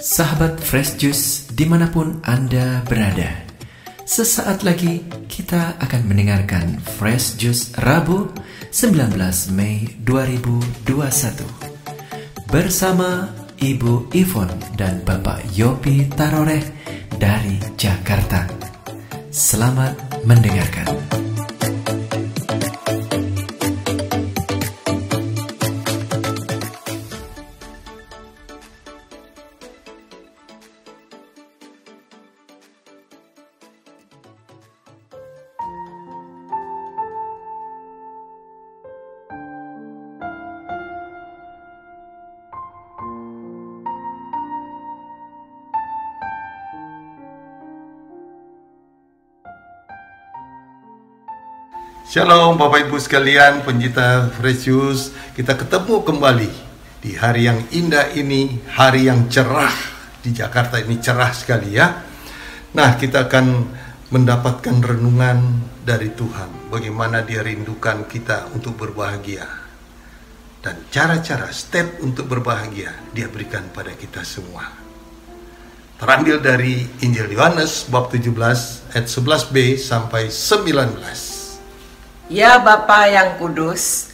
Sahabat Fresh Juice dimanapun Anda berada, sesaat lagi kita akan mendengarkan Fresh Juice Rabu 19 Mei 2021 bersama Ibu Ivon dan Bapak Yopi Taroreh dari Jakarta. Selamat mendengarkan. Shalom Bapak Ibu sekalian, pencinta Fresh Juice. Kita ketemu kembali di hari yang indah ini, hari yang cerah. Di Jakarta ini cerah sekali ya. Nah, kita akan mendapatkan renungan dari Tuhan, bagaimana Dia rindukan kita untuk berbahagia. Dan cara-cara, step untuk berbahagia Dia berikan pada kita semua. Terambil dari Injil Yohanes bab 17 ayat 11b sampai 19. Ya Bapa yang kudus,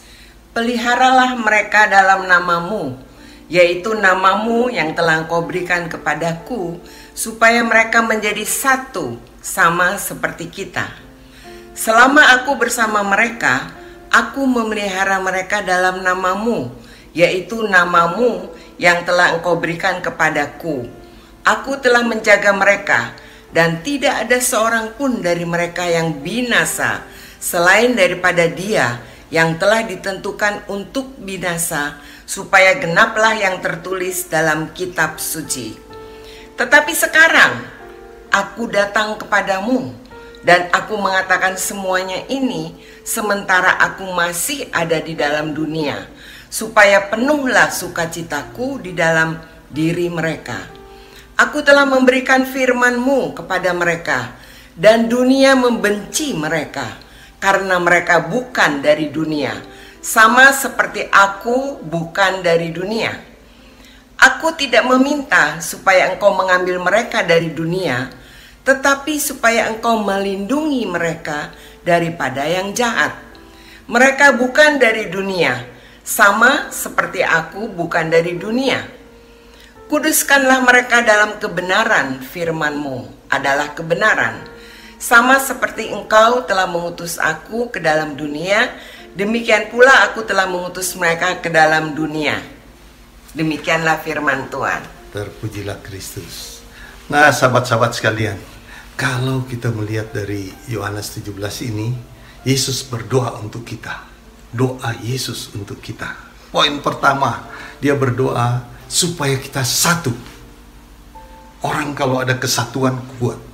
peliharalah mereka dalam namamu, yaitu namamu yang telah Engkau berikan kepadaku, supaya mereka menjadi satu sama seperti kita. Selama aku bersama mereka, aku memelihara mereka dalam namamu, yaitu namamu yang telah Engkau berikan kepadaku. Aku telah menjaga mereka, dan tidak ada seorang pun dari mereka yang binasa, selain daripada Dia yang telah ditentukan untuk binasa, supaya genaplah yang tertulis dalam kitab suci. Tetapi sekarang aku datang kepadamu, dan aku mengatakan semuanya ini sementara aku masih ada di dalam dunia, supaya penuhlah sukacitaku di dalam diri mereka. Aku telah memberikan firman-Mu kepada mereka, dan dunia membenci mereka, karena mereka bukan dari dunia, sama seperti aku bukan dari dunia. Aku tidak meminta supaya Engkau mengambil mereka dari dunia, tetapi supaya Engkau melindungi mereka daripada yang jahat. Mereka bukan dari dunia, sama seperti aku bukan dari dunia. Kuduskanlah mereka dalam kebenaran, firman-Mu adalah kebenaran. Sama seperti Engkau telah mengutus aku ke dalam dunia, demikian pula aku telah mengutus mereka ke dalam dunia. Demikianlah firman Tuhan. Terpujilah Kristus. Nah, sahabat-sahabat sekalian, kalau kita melihat dari Yohanes 17 ini, Yesus berdoa untuk kita. Doa Yesus untuk kita. Poin pertama, Dia berdoa supaya kita satu. Orang kalau ada kesatuan kuat.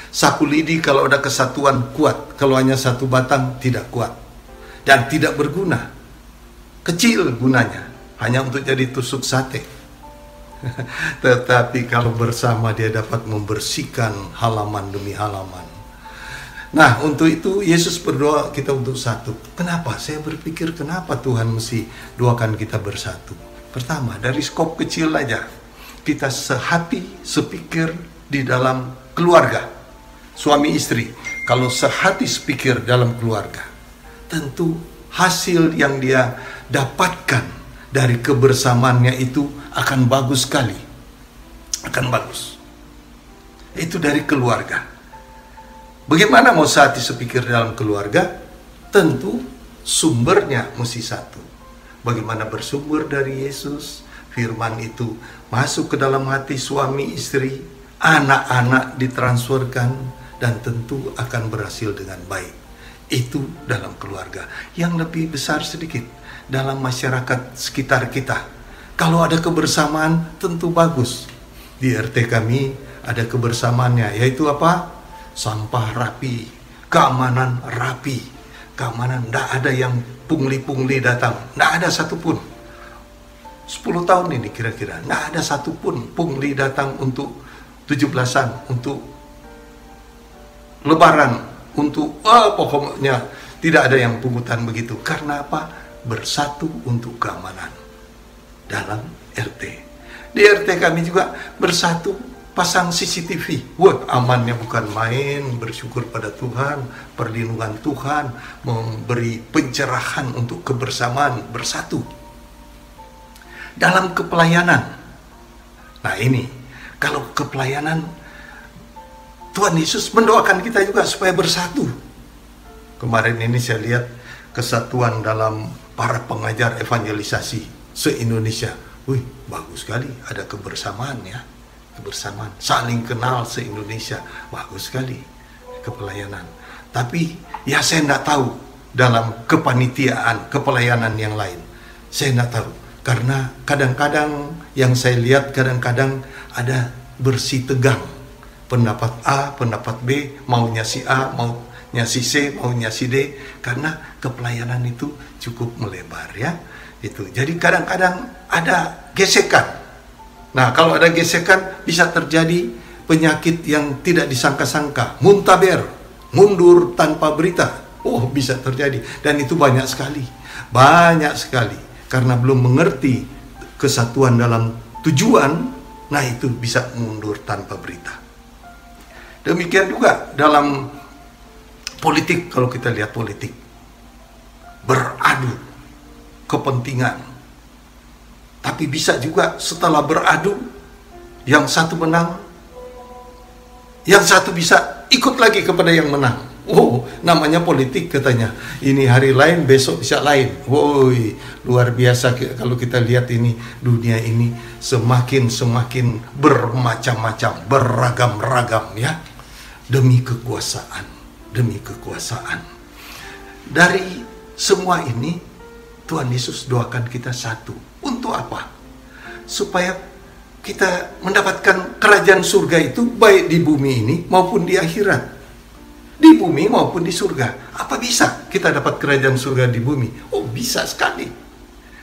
Sapu lidi kalau ada kesatuan kuat, kalau hanya satu batang tidak kuat dan tidak berguna. Kecil gunanya, hanya untuk jadi tusuk sate. Tetapi kalau bersama dia dapat membersihkan halaman demi halaman. Nah, untuk itu Yesus berdoa kita untuk satu. Kenapa? Saya berpikir kenapa Tuhan mesti doakan kita bersatu. Pertama, dari skop kecil aja, kita sehati, sepikir di dalam keluarga. Suami istri, kalau sehati sepikir dalam keluarga, tentu hasil yang dia dapatkan dari kebersamaannya itu akan bagus sekali. Akan bagus. Itu dari keluarga. Bagaimana mau sehati sepikir dalam keluarga? Tentu sumbernya mesti satu. Bagaimana bersumber dari Yesus? Firman itu masuk ke dalam hati suami istri, anak-anak ditransferkan, dan tentu akan berhasil dengan baik. Itu dalam keluarga. Yang lebih besar sedikit, dalam masyarakat sekitar kita. Kalau ada kebersamaan, tentu bagus. Di RT kami ada kebersamaannya, yaitu apa? Sampah rapi, keamanan rapi. Keamanan, tidak ada yang pungli-pungli datang. Tidak ada satupun. 10 tahun ini kira-kira, tidak ada satupun pungli datang untuk 17-an, untuk Lebaran, untuk pokoknya tidak ada yang pungutan begitu. Karena apa? Bersatu untuk keamanan dalam RT. Di RT kami juga bersatu pasang CCTV. Wah, amannya bukan main, bersyukur pada Tuhan, perlindungan Tuhan, memberi pencerahan untuk kebersamaan, bersatu. Dalam kepelayanan. Nah ini, kalau kepelayanan, Tuhan Yesus mendoakan kita juga supaya bersatu. Kemarin ini saya lihat kesatuan dalam para pengajar evangelisasi se-Indonesia. Wih, bagus sekali, ada kebersamaan ya. Kebersamaan, saling kenal se-Indonesia, bagus sekali kepelayanan. Tapi ya saya tidak tahu dalam kepanitiaan, kepelayanan yang lain. Saya tidak tahu, karena kadang-kadang yang saya lihat kadang-kadang ada bersih tegang. Pendapat A, pendapat B, maunya si A, maunya si C, maunya si D, karena kepelayanan itu cukup melebar ya. Itu. Jadi kadang-kadang ada gesekan. Nah, kalau ada gesekan bisa terjadi penyakit yang tidak disangka-sangka, muntaber, mundur tanpa berita. Oh, bisa terjadi, dan itu banyak sekali. Banyak sekali karena belum mengerti kesatuan dalam tujuan. Nah, itu bisa mundur tanpa berita. Demikian juga dalam politik, kalau kita lihat politik, beradu kepentingan. Tapi bisa juga setelah beradu, yang satu menang, yang satu bisa ikut lagi kepada yang menang. Oh, namanya politik katanya. Ini hari lain, besok bisa lain. Woi, luar biasa kalau kita lihat ini, dunia ini semakin bermacam-macam, beragam-ragam ya. Demi kekuasaan, demi kekuasaan. Dari semua ini, Tuhan Yesus doakan kita satu. Untuk apa? Supaya kita mendapatkan kerajaan surga itu baik di bumi ini maupun di akhirat. Di bumi maupun di surga. Apa bisa kita dapat kerajaan surga di bumi? Oh, bisa sekali.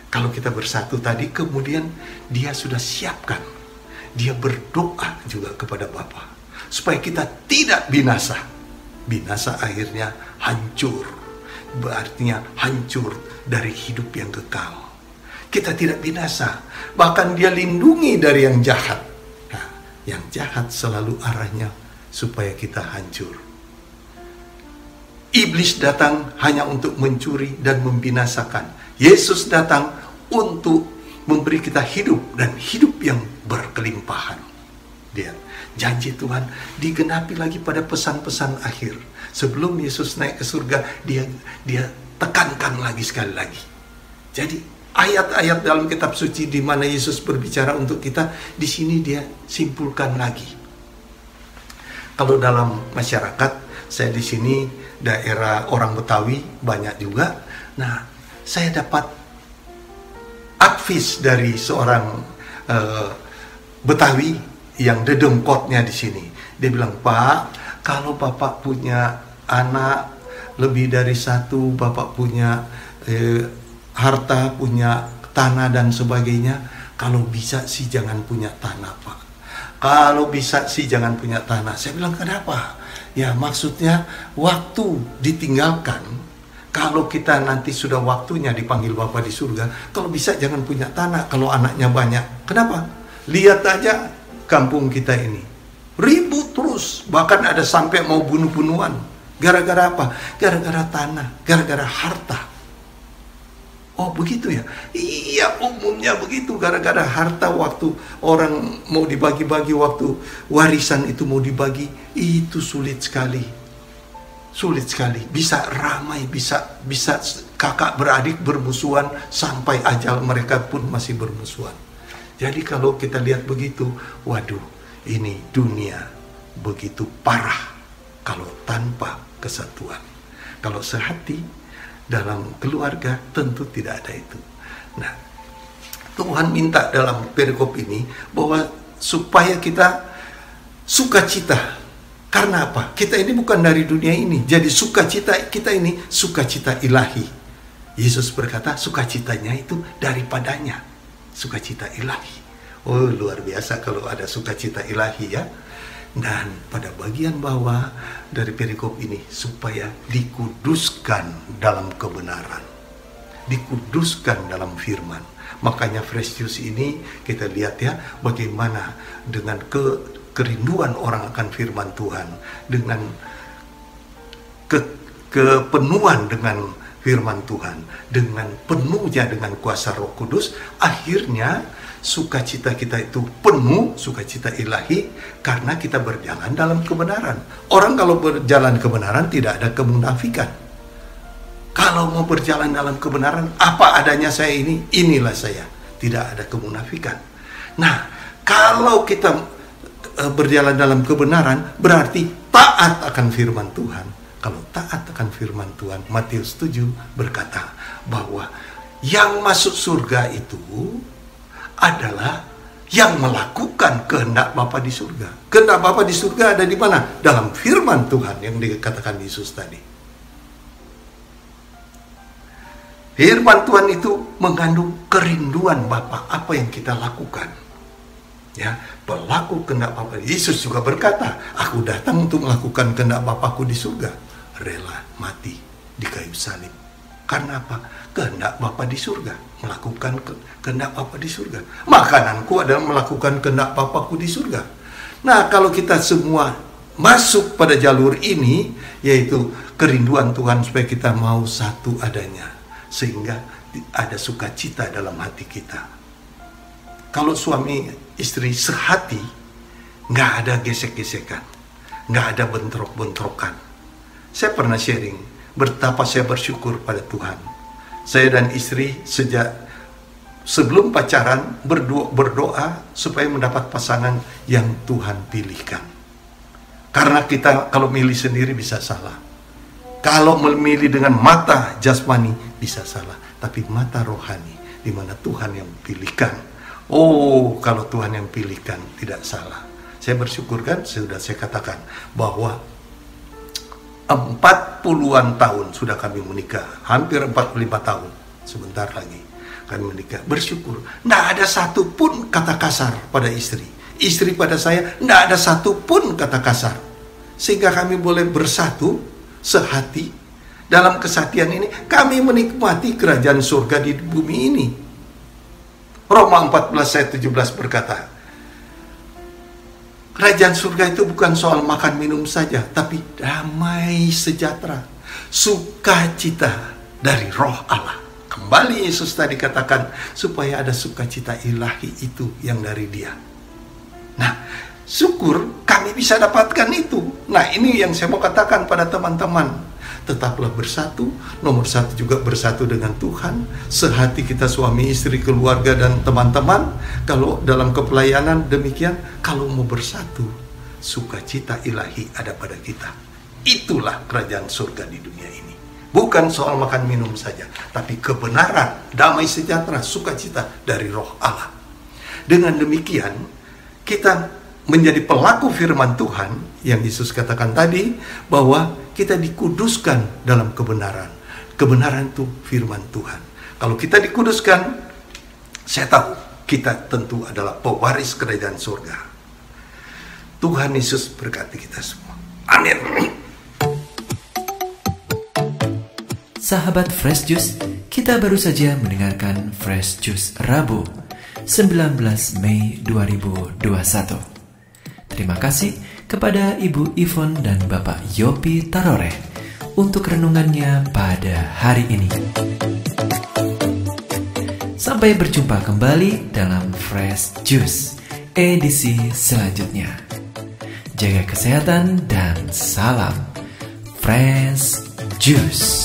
Kalau kita bersatu tadi, kemudian dia sudah siapkan. Dia berdoa juga kepada Bapa supaya kita tidak binasa. Binasa akhirnya hancur. Berartinya hancur dari hidup yang kekal. Kita tidak binasa, bahkan dia lindungi dari yang jahat. Nah, yang jahat selalu arahnya supaya kita hancur. Iblis datang hanya untuk mencuri dan membinasakan. Yesus datang untuk memberi kita hidup, dan hidup yang berkelimpahan. Dia janji Tuhan digenapi lagi pada pesan-pesan akhir. Sebelum Yesus naik ke surga, dia tekankan lagi sekali lagi. Jadi ayat-ayat dalam kitab suci di mana Yesus berbicara untuk kita, di sini dia simpulkan lagi. Kalau dalam masyarakat, saya di sini daerah orang Betawi banyak juga. Nah, saya dapat advice dari seorang Betawi yang dedengkotnya di sini. Dia bilang, Pak, kalau Bapak punya anak lebih dari satu, Bapak punya harta, punya tanah dan sebagainya, kalau bisa sih jangan punya tanah, Pak. Kalau bisa sih jangan punya tanah. Saya bilang, kenapa? Ya, maksudnya waktu ditinggalkan. Kalau kita nanti sudah waktunya dipanggil Bapa di surga, kalau bisa jangan punya tanah kalau anaknya banyak. Kenapa? Lihat aja kampung kita ini. Ribut terus, bahkan ada sampai mau bunuh-bunuhan. Gara-gara apa? Gara-gara tanah, gara-gara harta. Oh, begitu ya? Iya, umumnya begitu. Gara-gara harta, waktu orang mau dibagi-bagi, waktu warisan itu mau dibagi, itu sulit sekali. Sulit sekali. Bisa ramai, bisa kakak beradik bermusuhan, sampai ajal mereka pun masih bermusuhan. Jadi kalau kita lihat begitu, waduh, ini dunia begitu parah kalau tanpa kesatuan. Kalau sehati, dalam keluarga tentu tidak ada itu. Nah, Tuhan minta dalam perikop ini bahwa supaya kita sukacita. Karena apa? Kita ini bukan dari dunia ini. Jadi sukacita kita ini sukacita ilahi. Yesus berkata sukacitanya itu daripadanya. Sukacita ilahi. Oh, luar biasa kalau ada sukacita ilahi ya. Dan pada bagian bawah dari perikop ini, supaya dikuduskan dalam kebenaran. dikuduskan dalam firman. Makanya Fresh Juice ini kita lihat ya, bagaimana dengan kerinduan orang akan firman Tuhan, dengan kepenuhan dengan firman Tuhan, dengan penuhnya dengan kuasa Roh Kudus, akhirnya sukacita kita itu penuh, sukacita ilahi, karena kita berjalan dalam kebenaran. Orang kalau berjalan kebenaran tidak ada kemunafikan. Kalau mau berjalan dalam kebenaran, apa adanya saya ini, inilah saya. Tidak ada kemunafikan. Nah, kalau kita berjalan dalam kebenaran, berarti taat akan firman Tuhan. Kalau taat akan firman Tuhan, Matius 7 berkata bahwa yang masuk surga itu adalah yang melakukan kehendak Bapa di surga. Kehendak Bapa di surga ada di mana? Dalam firman Tuhan yang dikatakan Yesus tadi. Firman Tuhan itu mengandung kerinduan Bapa, apa yang kita lakukan. Ya, pelaku kehendak Bapa. Yesus juga berkata, aku datang untuk melakukan kehendak Bapakku di surga. Rela mati di kayu salib. Karena apa? Kehendak Bapa di surga. Melakukan kehendak Bapa di surga. Makananku adalah melakukan kehendak Bapakku di surga. Nah, kalau kita semua masuk pada jalur ini, yaitu kerinduan Tuhan supaya kita mau satu adanya, sehingga ada sukacita dalam hati kita. Kalau suami istri sehati, nggak ada gesek-gesekan, nggak ada bentrok-bentrokan. Saya pernah sharing betapa saya bersyukur pada Tuhan. Saya dan istri sejak sebelum pacaran berdoa supaya mendapat pasangan yang Tuhan pilihkan. Karena kita kalau milih sendiri bisa salah. Kalau memilih dengan mata jasmani bisa salah, tapi mata rohani di mana Tuhan yang pilihkan. Oh, kalau Tuhan yang pilihkan tidak salah. Saya bersyukur kan, sudah saya katakan bahwa 40-an tahun sudah kami menikah, hampir 45 tahun, sebentar lagi kami menikah. Bersyukur, tidak ada satu pun kata kasar pada istri. Istri pada saya, tidak ada satu pun kata kasar. Sehingga kami boleh bersatu, sehati. Dalam kesatian ini kami menikmati kerajaan surga di bumi ini. Roma 14 ayat 17 berkata, kerajaan surga itu bukan soal makan minum saja, tapi damai sejahtera, sukacita dari Roh Allah. Kembali Yesus tadi katakan supaya ada sukacita ilahi itu yang dari Dia. Nah, syukur kami bisa dapatkan itu. Nah, ini yang saya mau katakan pada teman-teman. Tetaplah bersatu. Nomor satu juga bersatu dengan Tuhan. Sehati kita suami, istri, keluarga, dan teman-teman. Kalau dalam kepelayanan demikian. Kalau mau bersatu, sukacita ilahi ada pada kita. Itulah kerajaan surga di dunia ini. Bukan soal makan minum saja, tapi kebenaran, damai sejahtera, sukacita dari Roh Allah. Dengan demikian, kita menjadi pelaku firman Tuhan yang Yesus katakan tadi, bahwa kita dikuduskan dalam kebenaran. Kebenaran itu firman Tuhan. Kalau kita dikuduskan, saya tahu kita tentu adalah pewaris kerajaan surga. Tuhan Yesus berkati kita semua. Amin. Sahabat Fresh Juice, kita baru saja mendengarkan Fresh Juice Rabu 19 Mei 2021. Terima kasih kepada Ibu Ivon dan Bapak Yopi Tarore untuk renungannya pada hari ini. Sampai berjumpa kembali dalam Fresh Juice edisi selanjutnya. Jaga kesehatan dan salam Fresh Juice.